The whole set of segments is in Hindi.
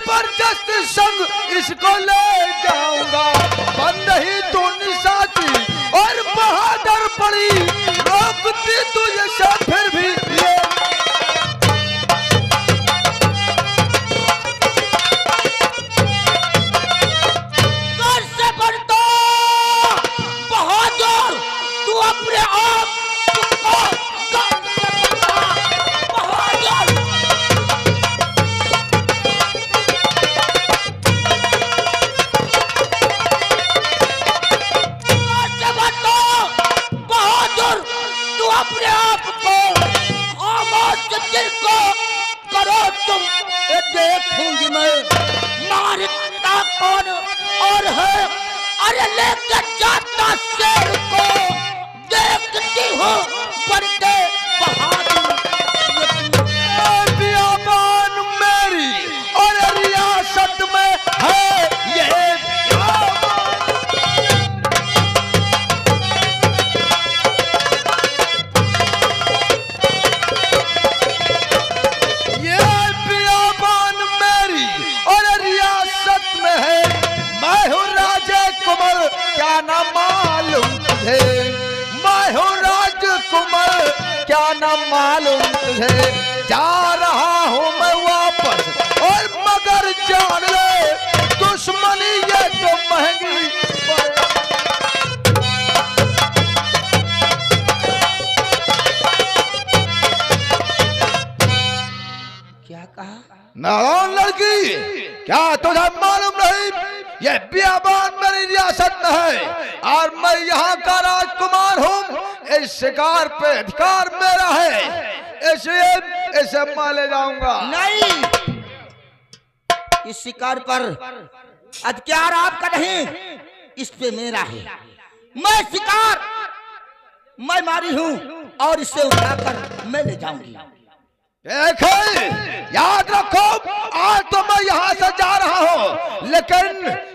जबरदस्त संग इसको ले जाऊंगा। बंद ही तू निशाची और बहादुर पड़ी, रोकती तुझे से फिर भी ये देखूंगी मैं मारता कौन और है। अरे लेकर जाता शेर को, देखती हो बढ़ते बहादुर। बियाबान मेरी और रियासत में है ये क्या न मालूम तुझे, मैं हूँ राजकुमार क्या न मालूम तुझे। जा रहा हूँ मैं वापस और मगर जान ले दुश्मनी ये तो महंगी क्या कहा नादान लड़की, क्या तुझे मालूम नहीं ये बियाबान मेरी रियासत में है और मैं यहाँ का राजकुमार हूँ। इस शिकार पे अधिकार मेरा है, इसलिए इसे मैं ले जाऊंगा। नहीं, इस शिकार पर अधिकार आपका नहीं, इस पे मेरा है। मैं शिकार मैं मारी हूँ और इसे उठाकर मैं ले जाऊंगी। देखे याद रखो, आज तो मैं यहाँ से जा रहा हूँ, लेकिन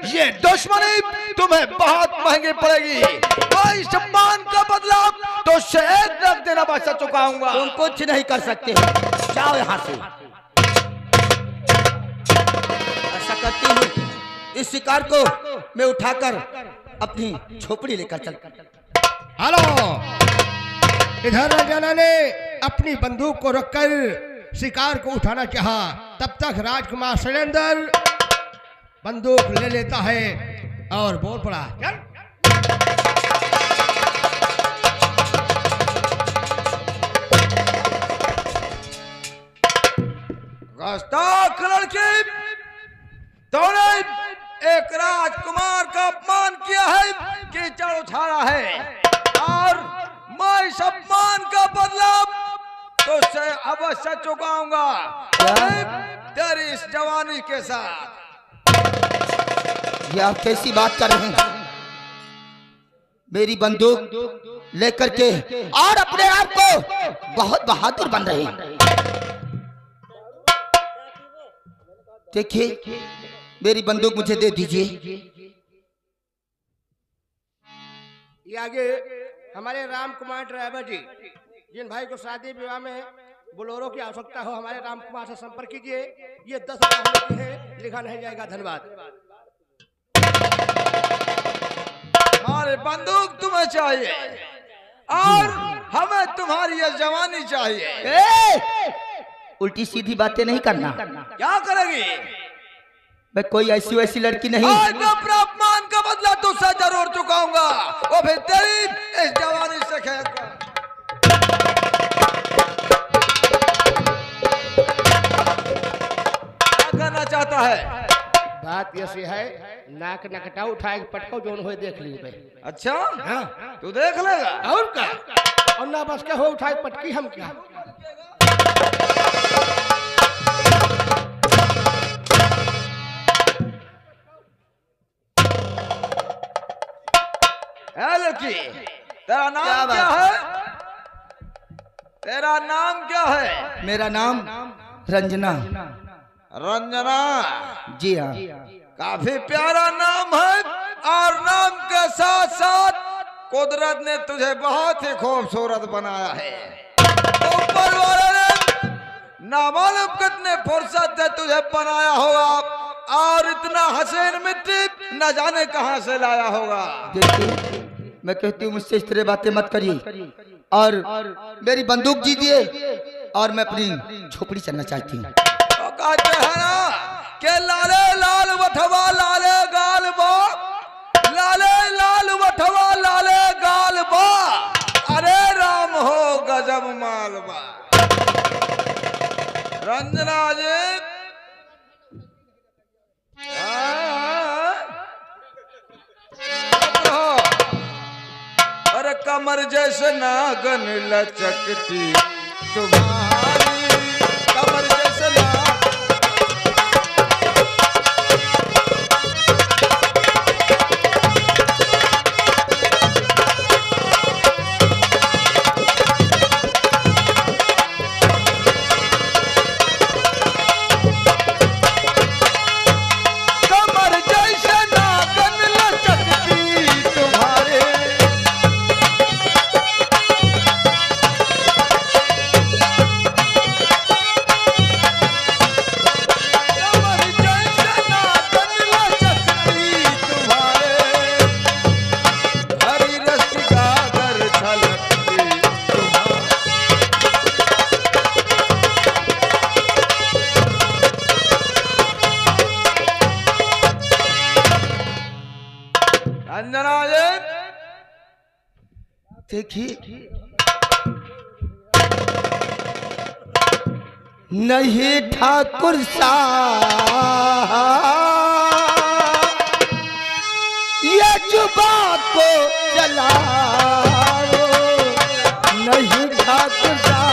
ये दुश्मनी तुम्हें बहुत महंगी पड़ेगी। मैं सम्मान का बदला तो शहद रख देना बचा चुकाऊंगा। तुम कुछ नहीं कर सकते हो, जाओ यहाँ से। ऐसा करती हूँ, इस शिकार को मैं उठाकर अपनी झोपड़ी लेकर चल। हेलो, इधर राजाना ने अपनी बंदूक को रखकर शिकार को उठाना चाहा, तब तक राजकुमार शैलेंद्र बंदूक ले लेता है और बोल पड़ा, चल। गुस्ताख लड़की, तूने एक राजकुमार का अपमान किया है, कीचड़ उछाला है और मैं सम्मान का बदला तो से अवश्य चुकाऊंगा तेरी इस जवानी के साथ। ये आप कैसी बात कर रहे हैं? मेरी बंदूक लेकर के और अपने आप को बहुत बहादुर बन रहे हैं। देखिए, मेरी बंदूक मुझे दे दीजिए। ये आगे हमारे राम कुमार ड्राइवर जी, जिन भाई को शादी विवाह में बोलेरो की आवश्यकता हो, हमारे राम कुमार से संपर्क कीजिए। ये 10,000 है, लिखा नहीं जाएगा। धन्यवाद। हमारी बंदूक तुम्हें चाहिए और हमें तुम्हारी ये जवानी चाहिए। उल्टी सीधी बातें नहीं करना। क्या करेगी? मैं कोई ऐसी वैसी लड़की नहीं। आज मैं अपने अपमान का बदला तुझसे जरूर चुकाऊंगा, वो भी तेरी इस जवानी से खेल कर। क्या करना चाहता है? बात ऐसी है, नाक नकटा उठाए पटको जोन हो देख लीजिए। अच्छा, हाँ, तू देख लेगा और क्या? और ना बस क्या हो उठाए पटकी, हम क्या? लड़की, तेरा नाम क्या है? तेरा नाम क्या है? मेरा नाम रंजना। रंजना? जी हाँ। काफी प्यारा नाम है और नाम के साथ साथ कुदरत ने तुझे बहुत ही खूबसूरत बनाया है। ऊपर वाले ने ना मालूम कितने फुर्सत से तुझे बनाया होगा। और इतना हसीन मिट्टी न जाने कहां से लाया होगा। देखिए मैं कहती हूँ मुझसे इस तरह बातें मत करिए और मेरी बंदूक दीजिए और मैं अपनी झोपड़ी चलना चाहती हूँ। तो कहते हैं ना कि लाले लाल वठवा लाले गाल बा, लाले लाल वठवा लाले गाल बा, अरे राम हो गजब मालबा। रंजना जी अरे कमर जैसे नागन लचकती तुम्हारी, कमर जैसे देखिए नहीं ठाकुर साहब ये जुबान को चलाओ, नहीं ठाकुर साहब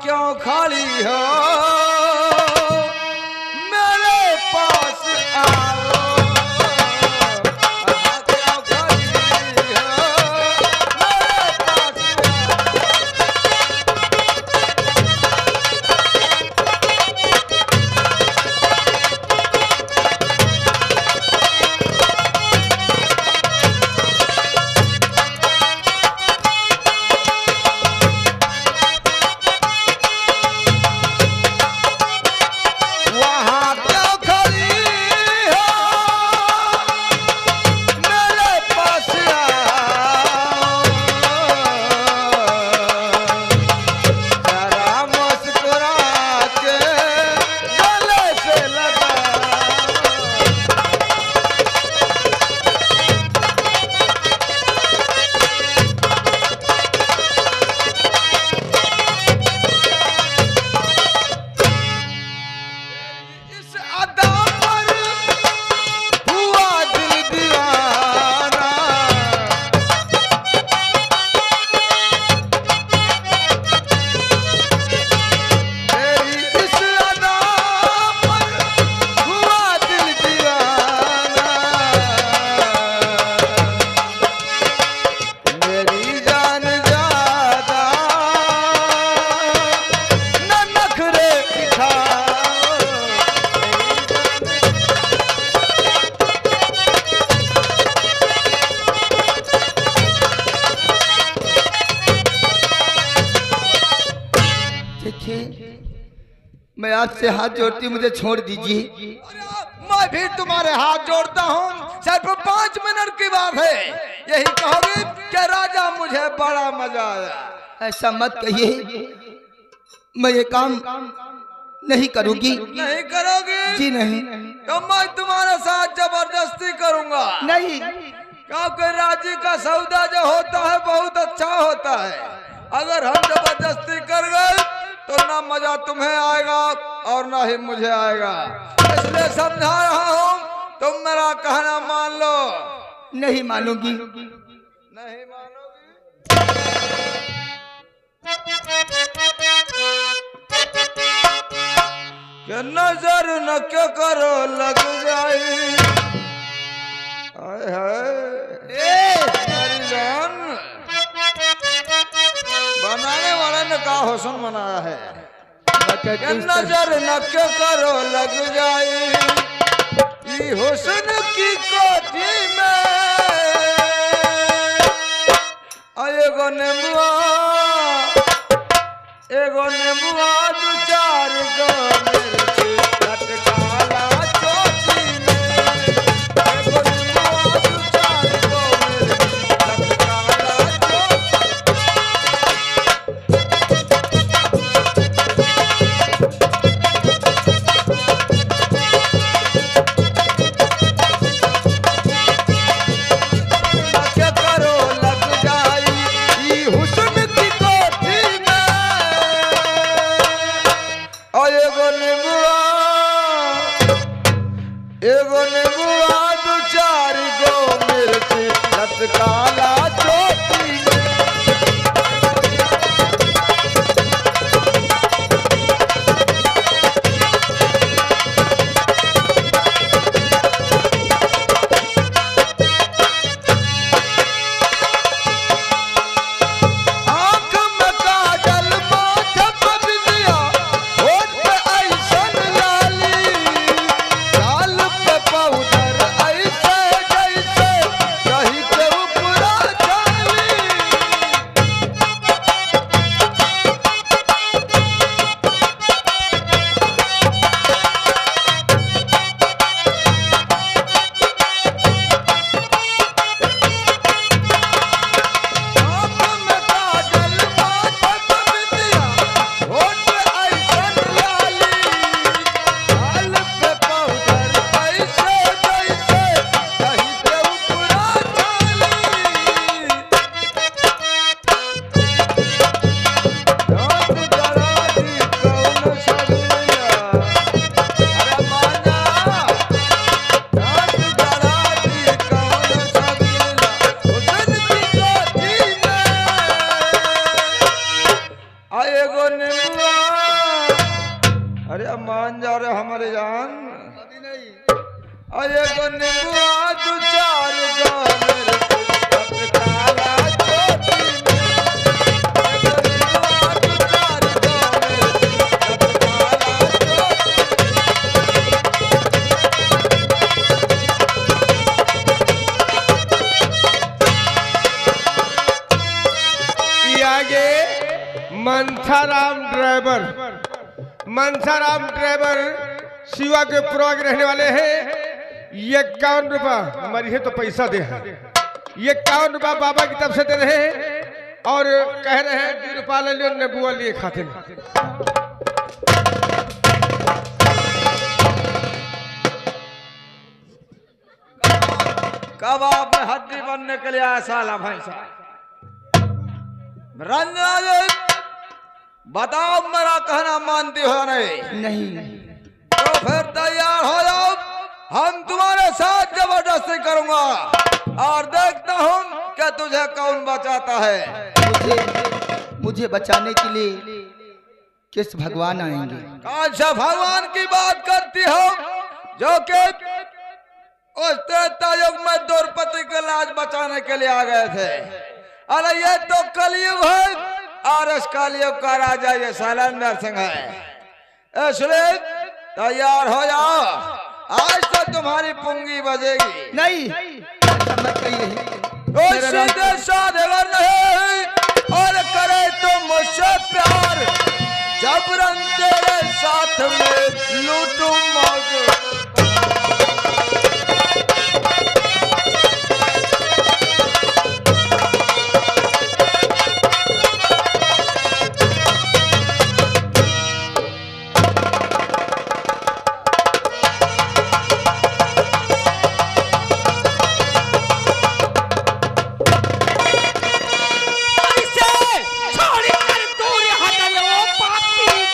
क्यों खड़ी हो मेरे पास आओ, क्यों खड़ी हो मेरे पास मैं आपसे हाथ जोड़ती, मुझे छोड़ दीजिए। मैं भी तुम्हारे हाथ जोड़ता हूँ, सिर्फ 5 मिनट की बात है। यही कहोगे कि राजा मुझे बड़ा मजा आया। ऐसा मत कहिए, मैं ये काम नहीं करूंगी। नहीं करोगी? जी नहीं। तो मैं तुम्हारे साथ जबरदस्ती करूंगा। नहीं, क्योंकि राजी का सौदा जो होता है बहुत अच्छा होता है। अगर हम जबरदस्ती कर गए तो ना मजा तुम्हें आएगा और ना ही मुझे आएगा। इसलिए समझा रहा हूं, तुम मेरा कहना मान लो। नहीं मानूंगी। नहीं मानोगी? कि नजर न क्यों करो लग जाए। हाय हाय मेरी जान, बनाने वाले ने कहा हुस्न बनाया है। कि नजर न क्यों करो लग जाए ये हुस्न की कोठी में। एगो नेबुआ दू चार गो मिर्ची लटकाला चोटी में। एगो नेबुआ दू चार गो मिर्ची लटकाला चोटी क्या करो लग जाई ई हुस्न की कोठी में। और एगो नेबुआ दू चार गो मिर्ची लटकाला चोटी में। आँख में काजल माथे पे बिंदिया होठ पे ऐसन लाली गाल पे पाउडर ऐसे जैसे कहीं के ऊपरा जाली। आँख में काजल माथे पे बिंदिया होठ पे ऐसन लाली गाल पे पाउडर ऐसे जैसे कहीं के ऊपरा जाली। रात जरा दी कौन सगलिया, अरे माना रात जरा दी कौन सगलिया हुस्न की कोठी में। एगो नेबुआ, अरे मान जा रे हमारे जान। एगो नेबुआ दू चार गो मिर्ची लटकाला चोटी में। एगो नेबुआ दू चार गो मिर्ची लटकाला चोटी ये आगे मनसाराम ड्राइवर शिवा के पुरवा के रहने वाले हैं। ये 51 रुपया हमारी है तो पैसा दे है। ये 51 रुपया बाबा की तरफ से दे रहे हैं और कह रहे हैं 2 रुपया ले लियो नेबुआ लिए खाते में। कबाब में हड्डी बनने के लिए आया साला भैंसा। रंजन बताओ मेरा कहना मानती हो नहीं? नहीं। तो फिर तैयार हो जाओ, हम तुम्हारे साथ जबरदस्ती करूंगा और देखता हूँ कि तुझे कौन बचाता है। मुझे बचाने के लिए किस भगवान आएंगे? कौन सा भगवान की बात करती हो जो कि उस त्रेता युग में द्रौपदी के लाज बचाने के लिए आ गए थे? अरे ये तो कलयुग है और इस कलयुग का राजा ये शैलेंद्र सिंह है। इसलिए तैयार हो जाओ, आज तो तुम्हारी पुंगी बजेगी। नहीं, ऐसा मत कहिए। कोई सीधे साधे नहीं और करे तो मुझसे प्यार, जबरन तेरे साथ में लूटूं मौज। छोड़ कर दूर हट लो पापी।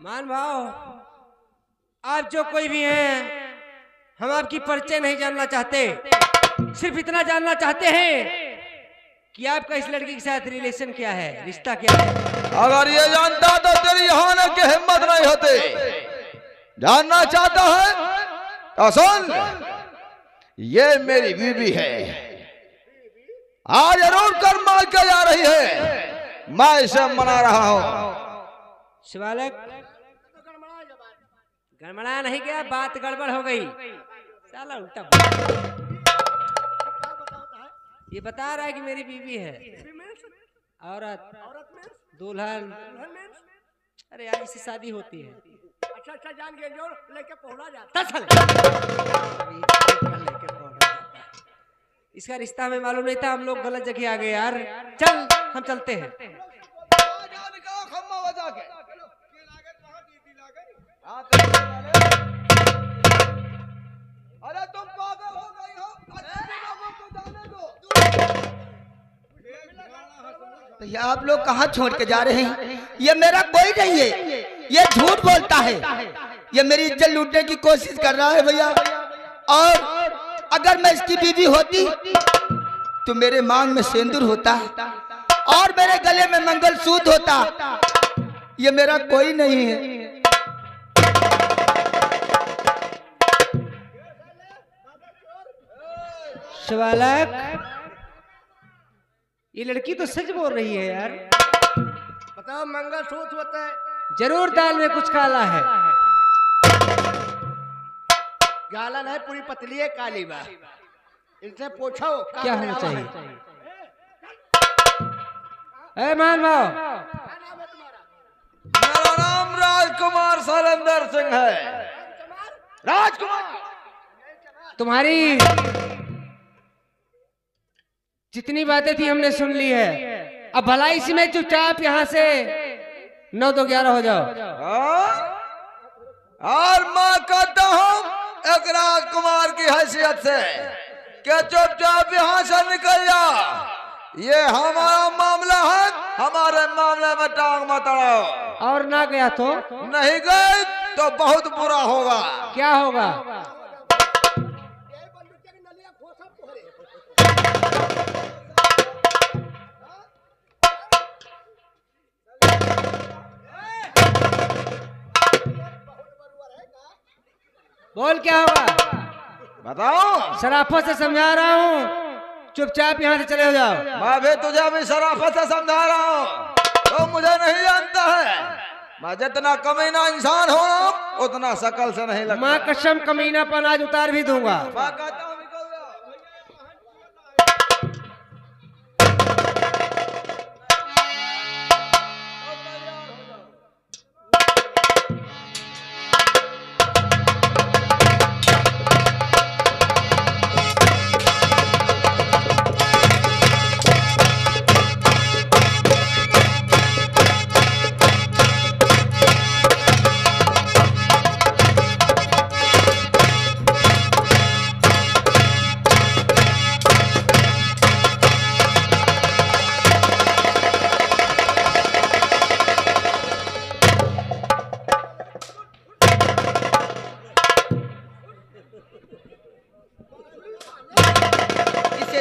मान भाव, आप जो कोई भी हैं, हम आपकी परिचय नहीं जानना चाहते, सिर्फ इतना जानना चाहते हैं कि आपका इस लड़की के साथ रिलेशन क्या है, रिश्ता क्या है। अगर ये जानता तो तेरी यहाँ आने की हिम्मत नहीं होती। जानना चाहता है तो सुन, ये मेरी बीवी है, आज जरूर कर मार के जा रही है, मैं इसे मना रहा हूँ। शिवालक, गड़बड़ा नहीं गया, बात गड़बड़ हो गई, साला उल्टा ये बता रहा है कि मेरी बीवी है। औरत, दुल्हन, अरे यार इससे शादी होती है। अच्छा जान के जो लेके पहुंचा जाता। इसका रिश्ता हमें मालूम नहीं था, हम लोग गलत जगह आ गए यार। चल हम चलते हैं। अरे तुम पागल हो गई हो, तो ये आप लोग कहाँ छोड़ के जा रहे हैं? ये मेरा कोई नहीं है, ये झूठ बोलता है, ये मेरी इज्जत लूटने की कोशिश कर रहा है भैया। और अगर मैं इसकी बीवी होती तो मेरे मांग में सिंदूर होता और मेरे गले में मंगलसूत्र होता। ये मेरा कोई नहीं है। शिवालक, ये लड़की तो सच बोल रही है यार। बताओ, मंगलसूत्र होता है? जरूर दाल में कुछ काला है। गाला नहीं, पूरी पतली है, काली बा। इनसे पूछो क्या होना चाहिए। ए मान भाव, मेरा नाम राजकुमार शैलेंद्र सिंह है। राजकुमार, तुम्हारी जितनी बातें थी हमने सुन ली है, अब भलाई सी में चुपचाप यहाँ से 9 2 11 हो जाओ। और मैं कहता हूँ एक राजकुमार की हैसियत से कि चुपचाप यहाँ से निकल जा। ये हमारा मामला है, हमारे मामले में टांग मत अड़ाओ। और ना गया तो नहीं गए तो बहुत बुरा होगा। क्या होगा? बोल क्या होगा? बताओ। शराफत से समझा रहा हूँ, चुपचाप यहाँ से चले जाओ। मैं भी तुझे भी शराफत से समझा रहा हूँ, तो मुझे नहीं जानता है। मैं जितना कमीना इंसान हो रहा हूँ उतना शकल से नहीं लगता। माँ कसम कमीनापन आज उतार भी दूंगा। मैं कहता हूँ निकल जाओ।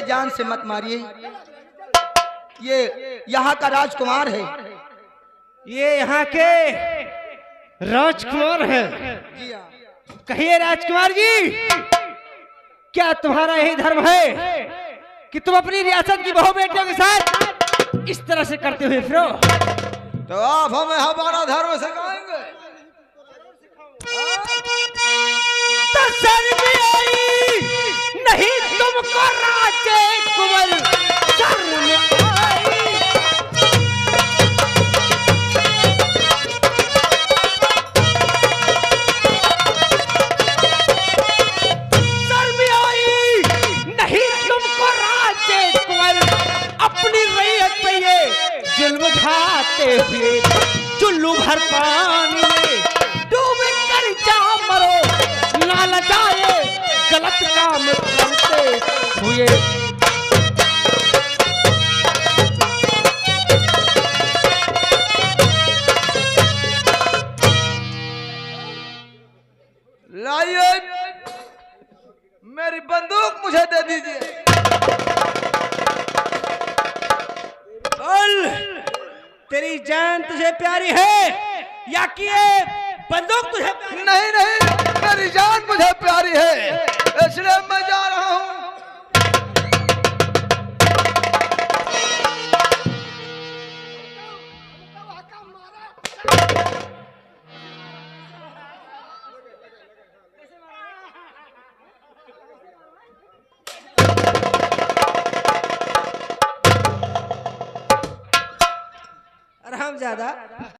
जान से मत मारिए, ये यहाँ का राजकुमार है। ये यहाँ के राजकुमार है। कहिए राजकुमार जी, क्या तुम्हारा यही धर्म है कि तुम अपनी रियासत की बहू बेटियों के साथ इस तरह से करते हुए फिरो? तो आप हमें हमारा धर्म सिखाएंगे? तो शर्म आई नहीं तुमको राजे कुंवर, शर्म आई। शर्म आई नहीं तुमको राजे कुंवर, अपनी रैयत पे ये जुल्म ढाते हुए चुल्लू भर पानी में डूब कर जा मरो, ना लजाए गलत काम करते हुए। दीजिए। बोल, तेरी जान तुझे प्यारी है या कि ये बंदूक तुझे प्यारी? नहीं नहीं, मेरी जान मुझे प्यारी है, इसलिए मैं जा रहा हूँ। आराम ज्यादा